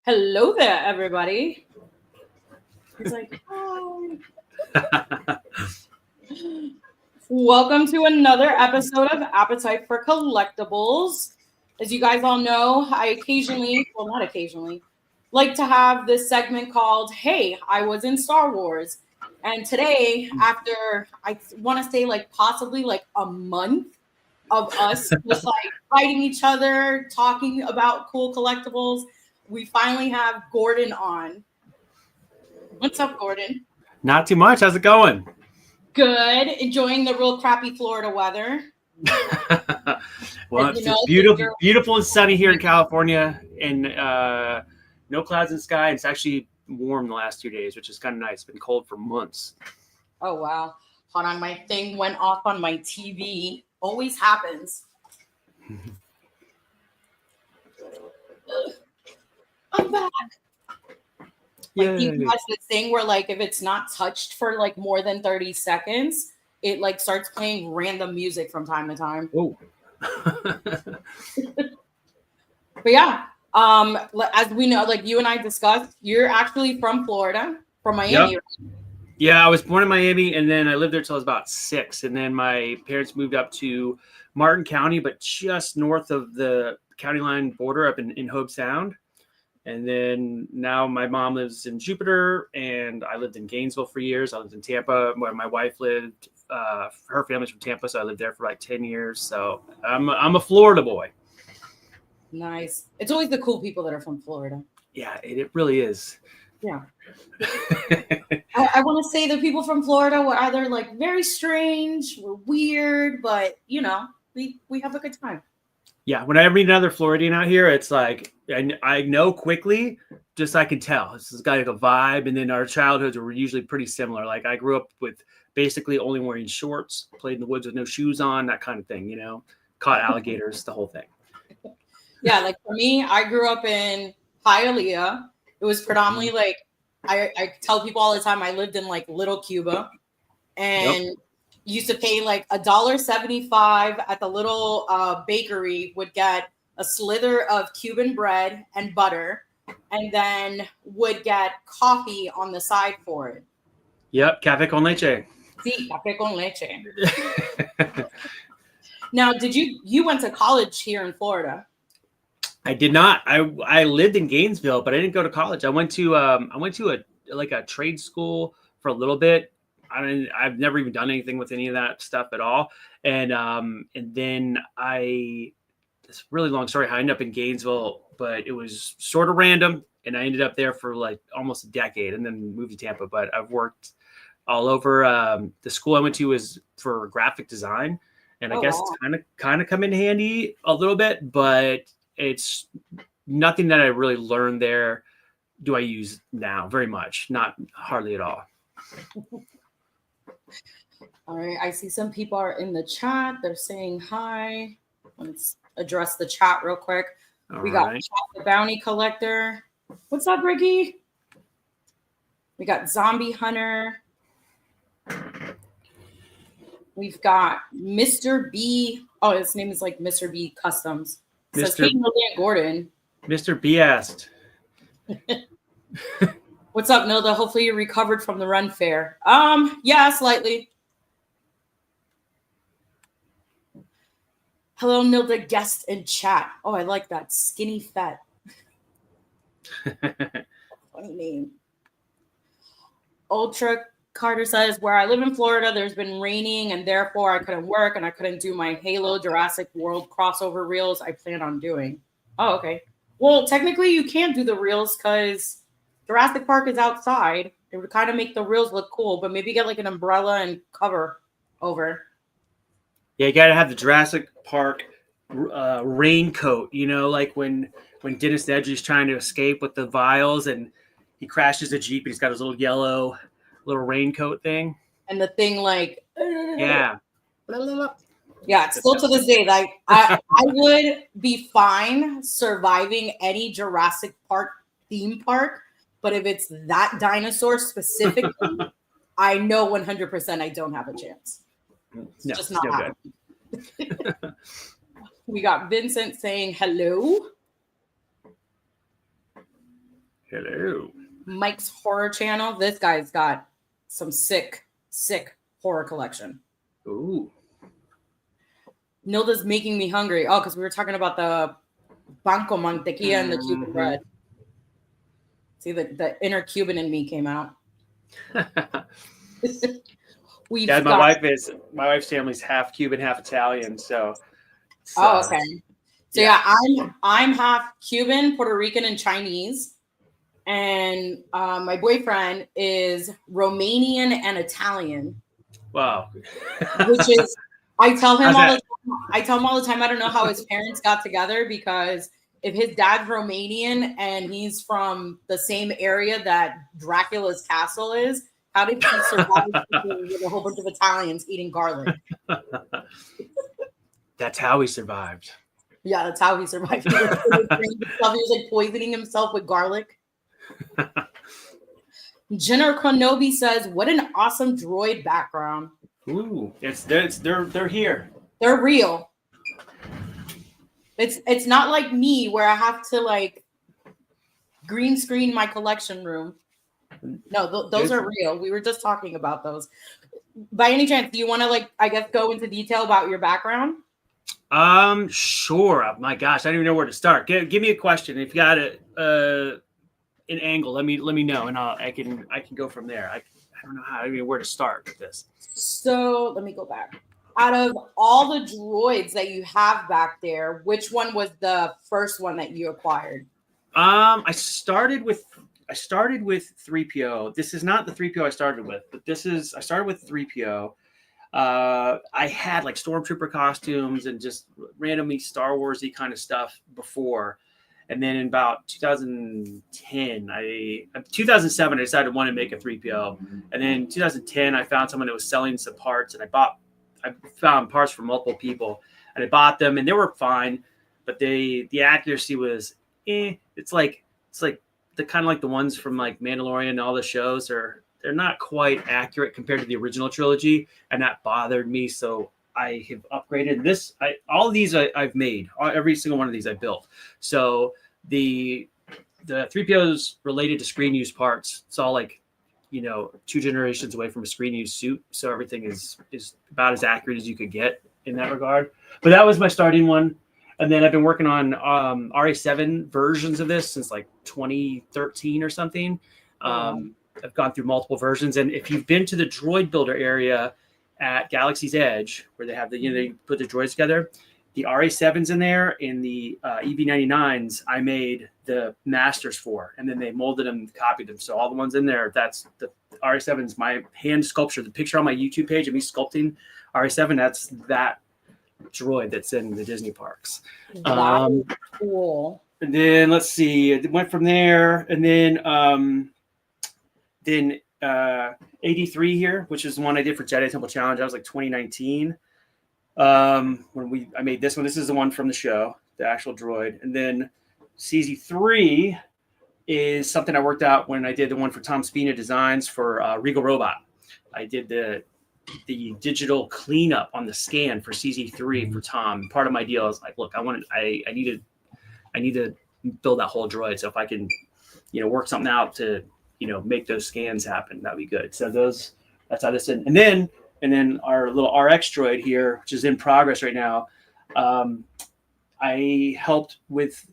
Hello there, everybody. He's like, hi. Welcome to another episode of Appetite for Collectibles. As you guys all know, I occasionally, well, not occasionally, like to have this segment called, Hey, I was in Star Wars. And today, after I want to say like possibly like a month of us just like fighting each other, talking about cool collectibles, we finally have Gordon on. What's up, Gordon? Not too much. How's it going? Good. Enjoying the real crappy Florida weather. Well, it's beautiful and sunny here in California, and no clouds in the sky. It's actually warm the last 2 days, which is kind of nice. It's been cold for months. Oh, wow. Hold on. My thing went off on my TV. Always happens. I'm back. Like TV has this thing where like if it's not touched for like more than 30 seconds, it like starts playing random music from time to time. Oh. But yeah, as we know, like you and I discussed, you're actually from Florida, from Miami. Yep. Yeah, I was born in Miami, and then I lived there till I was about 6, and then my parents moved up to Martin County, but just north of the county line border up in Hobe Sound. And then now my mom lives in Jupiter, and I lived in Gainesville for years. I lived in Tampa where my wife lived. Her family's from Tampa, so I lived there for like 10 years. So I'm a Florida boy. Nice. It's always the cool people that are from Florida. Yeah, it really is. Yeah. I want to say the people from Florida were either like very strange or weird, but you know, we have a good time. Yeah, when I meet another Floridian out here, it's like I know quickly, just I can tell. This has got like a vibe, and then our childhoods were usually pretty similar. Like I grew up with basically only wearing shorts, played in the woods with no shoes on, that kind of thing, you know, caught alligators, the whole thing. Yeah, like for me, I grew up in Hialeah. It was predominantly like I tell people all the time I lived in like Little Cuba, and used to pay like $1.75 at the little bakery, would get a slither of Cuban bread and butter, and then would get coffee on the side for it. Yep, café con leche. Sí, café con leche. Now, you went to college here in Florida? I did not. I lived in Gainesville, but I didn't go to college. I went to a trade school for a little bit. I've never even done anything with any of that stuff at all. And then it's a really long story how I ended up in Gainesville, but it was sort of random. And I ended up there for like almost a decade and then moved to Tampa. But I've worked all over. The school I went to was for graphic design. And I guess it's kind of come in handy a little bit, but it's nothing that I really learned there. Do I use now very much? Not hardly at all. All right, I see some people are in the chat. They're saying hi. Let's address the chat real quick. We got the Bounty Collector. What's up, Ricky? We got Zombie Hunter. We've got Mr. B. Oh, his name is like Mr. B Customs. It says, hey, Nilda Gordon. Mr. B asked. What's up, Nilda? Hopefully you recovered from the run fair. Yeah, slightly. Hello, Nilda, guest in chat. Oh, I like that. Skinny fat. Funny name. Ultra Carter says, where I live in Florida, there's been raining, and therefore I couldn't work, and I couldn't do my Halo Jurassic World crossover reels I plan on doing. Oh, okay. Well, technically you can't do the reels because Jurassic Park is outside. It would kind of make the reels look cool, but maybe get like an umbrella and cover over. Yeah, you got to have the Jurassic Park raincoat, you know, like when Dennis Nedry's trying to escape with the vials and he crashes a Jeep and he's got his little yellow little raincoat thing. And the thing like, yeah. Yeah, it's still to this day, like I would be fine surviving any Jurassic Park theme park, but if it's that dinosaur specifically, I know 100% I don't have a chance. It's just not happening. We got Vincent saying hello. Hello. Mike's Horror Channel. This guy's got some sick horror collection. Ooh. Nilda's making me hungry. Oh, because we were talking about the banco mantequilla and the Cuban bread. See, the inner Cuban in me came out. My wife's family's half Cuban, half Italian, so. Okay. So yeah, I'm half Cuban, Puerto Rican, and Chinese. And my boyfriend is Romanian and Italian. Wow. Which is, I tell him all the time, I don't know how his parents got together, because if his dad's Romanian and he's from the same area that Dracula's castle is, how did he survive with a whole bunch of Italians eating garlic? That's how he survived. Yeah, that's how he survived. He was like poisoning himself with garlic. Jenner Konobi says, "What an awesome droid background." Ooh, they're here. They're real. It's not like me where I have to like green screen my collection room. No, those are real. We were just talking about those. By any chance, do you want to like, I guess, go into detail about your background? Sure. My gosh, I don't even know where to start. Give me a question. If you got an angle, let me know, and I can go from there. I don't know where to start with this. So let me go back. Out of all the droids that you have back there, which one was the first one that you acquired? I started with 3PO. This is not the 3PO I started with, but I started with 3PO. I had like Stormtrooper costumes and just randomly Star Warsy kind of stuff before. And then in about 2007, I decided I wanted to make a 3PO. And then in 2010, I found someone that was selling some parts, and I found parts from multiple people, and I bought them, and they were fine, but the accuracy was, It's like the kind of like the ones from like Mandalorian and all the shows they're not quite accurate compared to the original trilogy, and that bothered me. So I have upgraded this. All of these I've made. Every single one of these I built. So the 3POs related to screen use parts. It's all like, 2 generations away from a screen use suit. So everything is about as accurate as you could get in that regard. But that was my starting one. And then I've been working on RA7 versions of this since like 2013 or something. I've gone through multiple versions. And if you've been to the droid builder area at Galaxy's Edge, where they have they put the droids together, the RA7s in there, in the EV99s, I made the masters for, and then they molded them, copied them. So all the ones in there, that's the RA7s, my hand sculpture. The picture on my YouTube page of me sculpting RA7, that's that droid that's in the Disney parks. Cool. And then let's see, it went from there, and then 83 here, which is the one I did for Jedi Temple Challenge. That was like 2019. When I made this one. This is the one from the show, the actual droid. And then CZ3 is something I worked out when I did the one for Tom Spina Designs for Regal Robot. I did the digital cleanup on the scan for CZ3 for Tom. Part of my deal is like, look, I need to build that whole droid. So if I can, work something out to, make those scans happen, that'd be good. So that's how this is. And then our little RX droid here, which is in progress right now. I helped with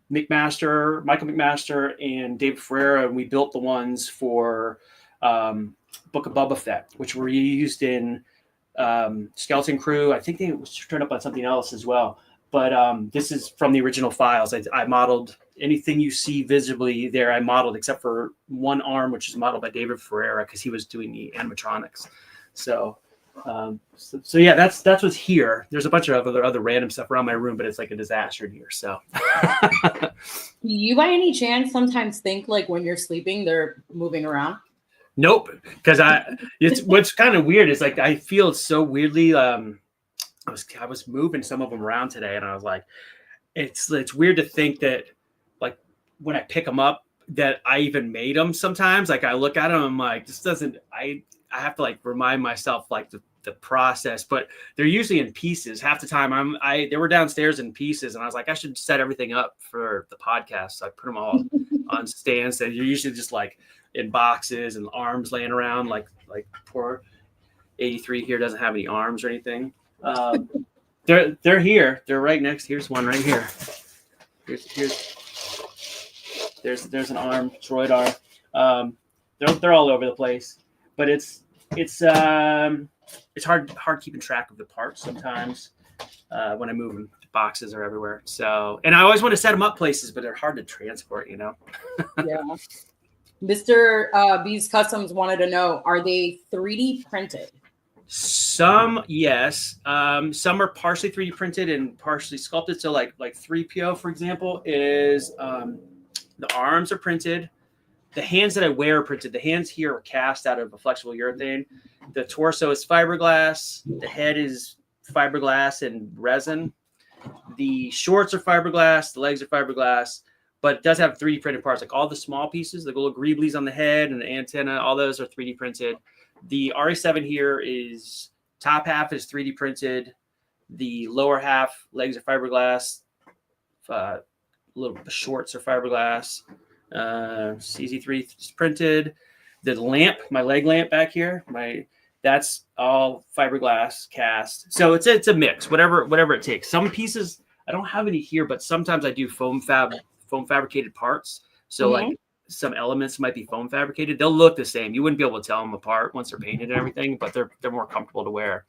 Michael McMaster and David Ferreira, and we built the ones for Book of Boba Fett, which were used in Skeleton Crew. I think they turned up on something else as well. But this is from the original files. I modeled anything you see visibly there. I modeled, except for one arm, which is modeled by David Ferreira, because he was doing the animatronics. So yeah, that's what's here. There's a bunch of other random stuff around my room, but it's like a disaster in here. So, do you by any chance sometimes think like when you're sleeping they're moving around? Nope, because it's what's kind of weird is like I feel so weirdly. I was moving some of them around today, and I was like, it's weird to think that like when I pick them up that I even made them. Sometimes like I look at them, I'm like, this doesn't. I have to like remind myself like to the process, but they're usually in pieces. Half the time they were downstairs in pieces, and I was like, I should set everything up for the podcast. So I put them all on stands, and you're usually just like in boxes and arms laying around, like poor 83 here doesn't have any arms or anything. They're here. They're right next. Here's one right here. There's an arm, droid arm. They're all over the place, but it's hard keeping track of the parts sometimes when I move them. The boxes are everywhere. So, and I always want to set them up places, but they're hard to transport, you know? Yeah. Mr. B's Customs wanted to know, are they 3D printed? Some, yes. Some are partially 3D printed and partially sculpted. So like 3PO, for example, is the arms are printed. The hands that I wear are printed. The hands here are cast out of a flexible urethane. The torso is fiberglass. The head is fiberglass and resin. The shorts are fiberglass. The legs are fiberglass. But it does have 3D printed parts, like all the small pieces, the little greeblies on the head and the antenna, all those are 3D printed. The RA7 here is top half is 3D printed. The lower half, legs are fiberglass. The shorts are fiberglass. CZ3 is printed. The lamp, my leg lamp back here, that's all fiberglass cast. So it's a mix, whatever it takes. Some pieces I don't have any here, but sometimes I do foam fabricated parts. So like some elements might be foam fabricated. They'll look the same. You wouldn't be able to tell them apart once they're painted and everything, but they're more comfortable to wear.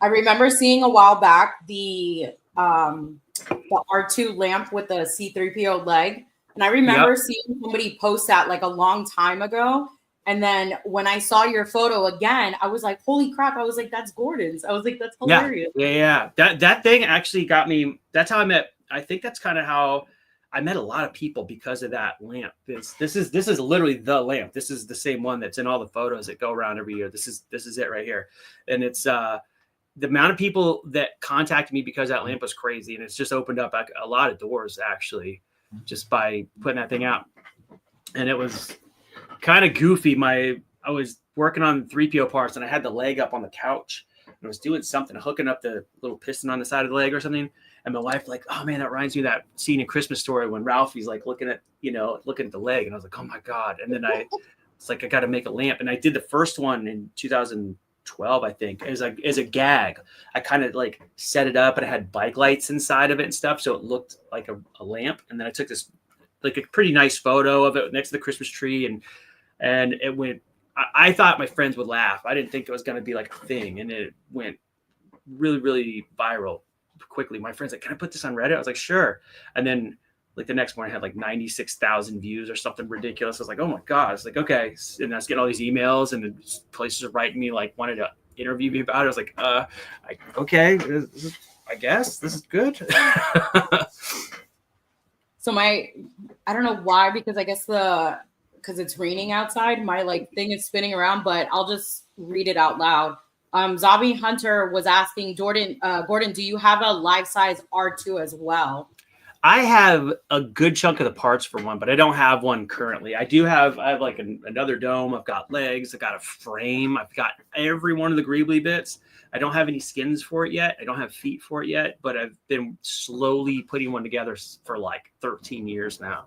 I remember seeing a while back the R2 lamp with the C3PO leg. And I remember seeing somebody post that like a long time ago. And then when I saw your photo again, I was like, holy crap. I was like, that's Gordon's. I was like, that's hilarious. Yeah. That thing actually got me. That's how I think that's kind of how I met a lot of people because of that lamp. This is literally the lamp. This is the same one that's in all the photos that go around every year. This is it right here. And it's the amount of people that contacted me because that lamp was crazy. And it's just opened up a lot of doors actually just by putting that thing out. And it was kind of goofy. I was working on 3PO parts and I had the leg up on the couch and I was doing something, hooking up the little piston on the side of the leg or something. And my wife like, oh man, that reminds me of that scene in Christmas Story when Ralphie's like looking at the leg. And I was like, oh my God. And then it's like, I got to make a lamp. And I did the first one in 2012, I think, as a gag. I kind of like set it up and I had bike lights inside of it and stuff. So it looked like a lamp. And then I took this like a pretty nice photo of it next to the Christmas tree. And it went, I thought my friends would laugh. I didn't think it was going to be like a thing. And it went really, really viral quickly. My friends like, can I put this on Reddit? I was like, sure. And then like the next morning I had like 96,000 views or something ridiculous. I was like, oh my God. It's like, okay. And I was getting all these emails and places are writing me like wanted to interview me about it. I was like, okay, I guess this is good. So I don't know why, because I guess because it's raining outside, my like thing is spinning around, but I'll just read it out loud. Zabi Hunter was asking Gordon, do you have a life size R2 as well? I have a good chunk of the parts for one, but I don't have one currently. I have like another dome. I've got legs. I've got a frame. I've got every one of the greebly bits. I don't have any skins for it yet. I don't have feet for it yet, but I've been slowly putting one together for like 13 years now.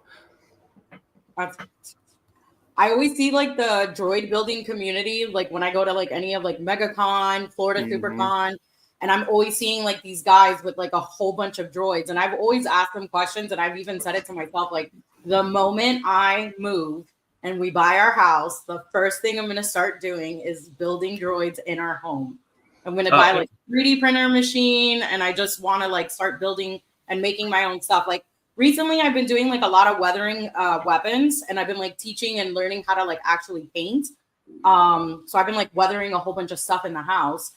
I always see like the droid building community, like when I go to like any of like MegaCon, Florida SuperCon, and I'm always seeing like these guys with like a whole bunch of droids. And I've always asked them questions, and I've even said it to myself, like the moment I move and we buy our house, the first thing I'm going to start doing is building droids in our home. I'm going to buy like a 3D printer machine, and I just want to like start building and making my own stuff. Like recently I've been doing like a lot of weathering weapons, and I've been like teaching and learning how to like actually paint. So I've been like weathering a whole bunch of stuff in the house.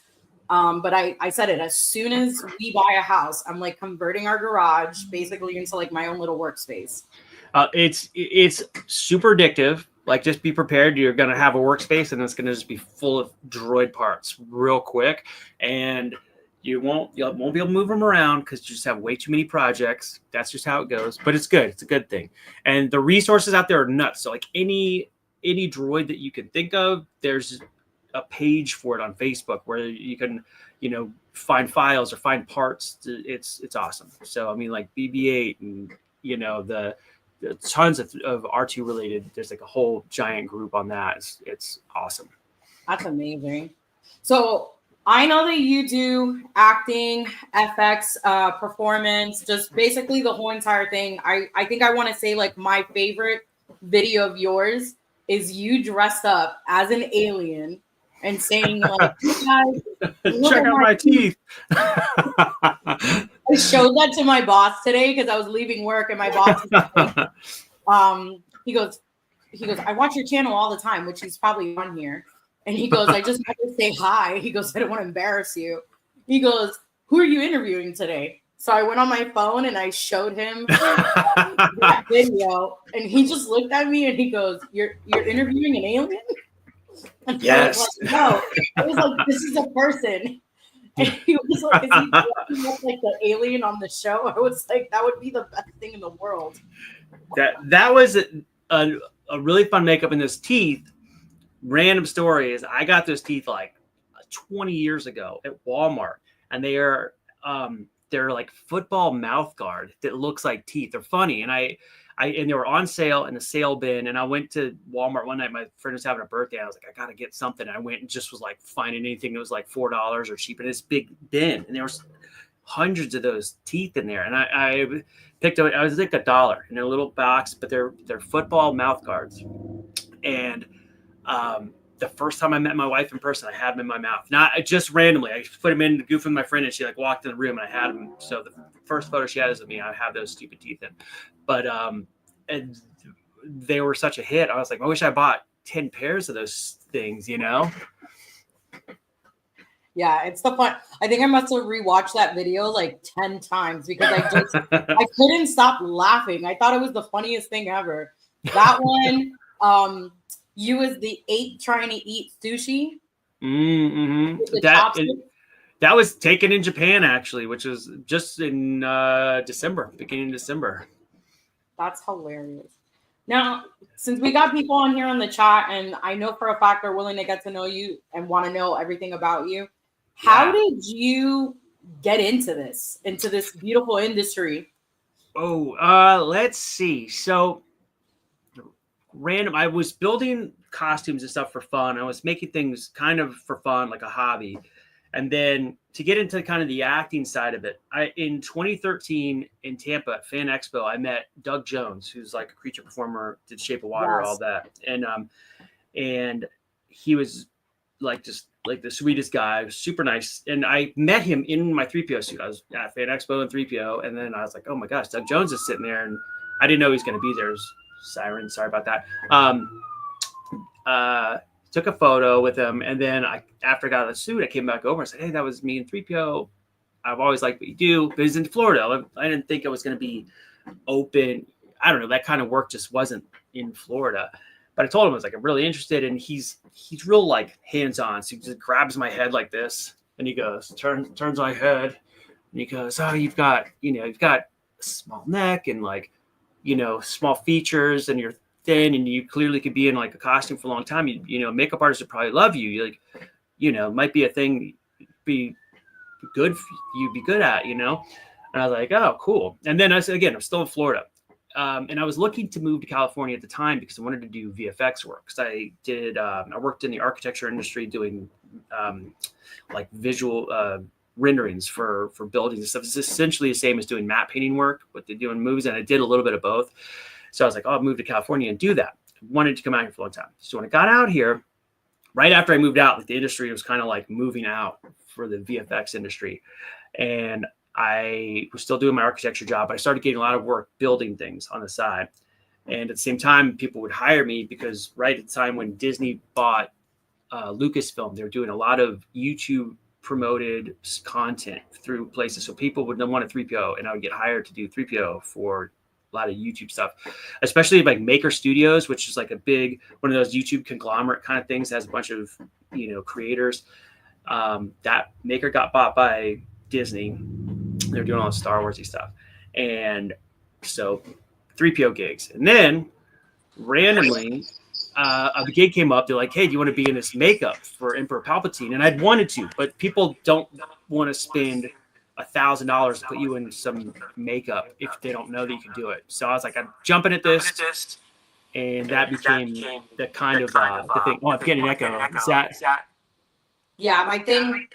But I said it, as soon as we buy a house, I'm like converting our garage basically into like my own little workspace. It's super addictive. Like just be prepared. You're going to have a workspace and it's going to just be full of droid parts real quick. And you won't be able to move them around because you just have way too many projects. That's just how it goes. But it's good. It's a good thing. And the resources out there are nuts. So like any droid that you can think of, there's a page for it on Facebook where you can, find files or find parts. It's awesome. So I mean, like BB-8 and the tons of R2 related. There's like a whole giant group on that. It's awesome. That's amazing. So I know that you do acting, FX, performance, just basically the whole entire thing. I think I want to say like my favorite video of yours is you dressed up as an alien and saying like, "Hey guys, check out my teeth." I showed that to my boss today because I was leaving work and my boss he goes, I watch your channel all the time, which he's probably on here. And he goes, I just want to say hi. He goes, I don't want to embarrass you. He goes, who are you interviewing today? So I went on my phone and I showed him that video. And he just looked at me and he goes, You're interviewing an alien? And yes. I was like, no. I was like, this is a person. And he was like, is he like the alien on the show? I was like, that would be the best thing in the world. That was a really fun makeup in those teeth. Random story is I got those teeth like 20 years ago at Walmart, and they're like football mouth guard that looks like teeth. They're funny, and and they were on sale in the sale bin. And I went to Walmart one night. My friend was having a birthday. I was like, I gotta get something. And I went and just was like finding anything that was like $4 or cheap in this big bin, and there was hundreds of those teeth in there. And I picked up. I was like $1 in a little box, but they're football mouth guards, and the first time I met my wife in person, I had them in my mouth. Not just randomly. I put them in to goof with my friend, and she like walked in the room, and I had them. So the first photo she has of me, I have those stupid teeth in. But and they were such a hit. I was like, I wish I bought 10 pairs of those things, Yeah, it's the fun. I think I must have rewatched that video like 10 times because I couldn't stop laughing. I thought it was the funniest thing ever. That one. You as the 8 trying to eat sushi. Mm-hmm. That was taken in Japan, actually, which was just in beginning of December. That's hilarious. Now, since we got people on here on the chat, and I know for a fact they're willing to get to know you and want to know everything about you, how did you get into this beautiful industry? Oh, let's see. So I was building costumes and stuff for fun. I was making things kind of for fun, like a hobby. And then to get into kind of the acting side of it, in 2013 in Tampa at Fan Expo, I met Doug Jones, who's like a creature performer, did Shape of Water, all that. And he was like just like the sweetest guy, super nice. And I met him in my 3PO suit. I was at Fan Expo in 3PO, and then I was like, oh my gosh, Doug Jones is sitting there, and I didn't know he was going to be there. Siren, sorry about that. Took a photo with him, and then after I got out of the suit, I came back over and said, hey, that was me in 3PO. I've always liked what you do, but he's in Florida. I didn't think it was going to be open. I don't know, that kind of work just wasn't in Florida. But I told him I was like, I'm really interested, and he's real like hands-on. So he just grabs my head like this, and he goes, turns my head, and he goes, oh, you've got a small neck and like, small features, and you're thin, and you clearly could be in like a costume for a long time. Makeup artists would probably love you. You like, might be a thing, be good. You'd be good at, And I was like, oh, cool. And then I'm still in Florida, and I was looking to move to California at the time because I wanted to do VFX work. Because I worked in the architecture industry doing like visual renderings for buildings and stuff. It's essentially the same as doing matte painting work, what they do in movies, and I did a little bit of both. So I was like, I'll move to California and do that. Wanted to come out here for a long time. So when I got out here, right after I moved out, like the industry was kind of like moving out for the VFX industry, and I was still doing my architecture job, but I started getting a lot of work building things on the side. And at the same time, people would hire me because right at the time when Disney bought Lucasfilm, they were doing a lot of YouTube promoted content through places. So people would want a 3PO, and I would get hired to do 3PO for a lot of YouTube stuff, especially like Maker Studios, which is like a big one of those YouTube conglomerate kind of things, has a bunch of creators. That Maker got bought by Disney. They're doing all the Star Warsy stuff, and so 3PO gigs. And then randomly a gig came up. They're like, "Hey, do you want to be in this makeup for Emperor Palpatine?" And I'd wanted to, but people don't want to spend $1,000 to put you in some makeup if they don't know that you can do it. So I was like, I'm jumping at this, and that became the kind of the thing. Oh, I'm getting an echo. Is that? Yeah, my thing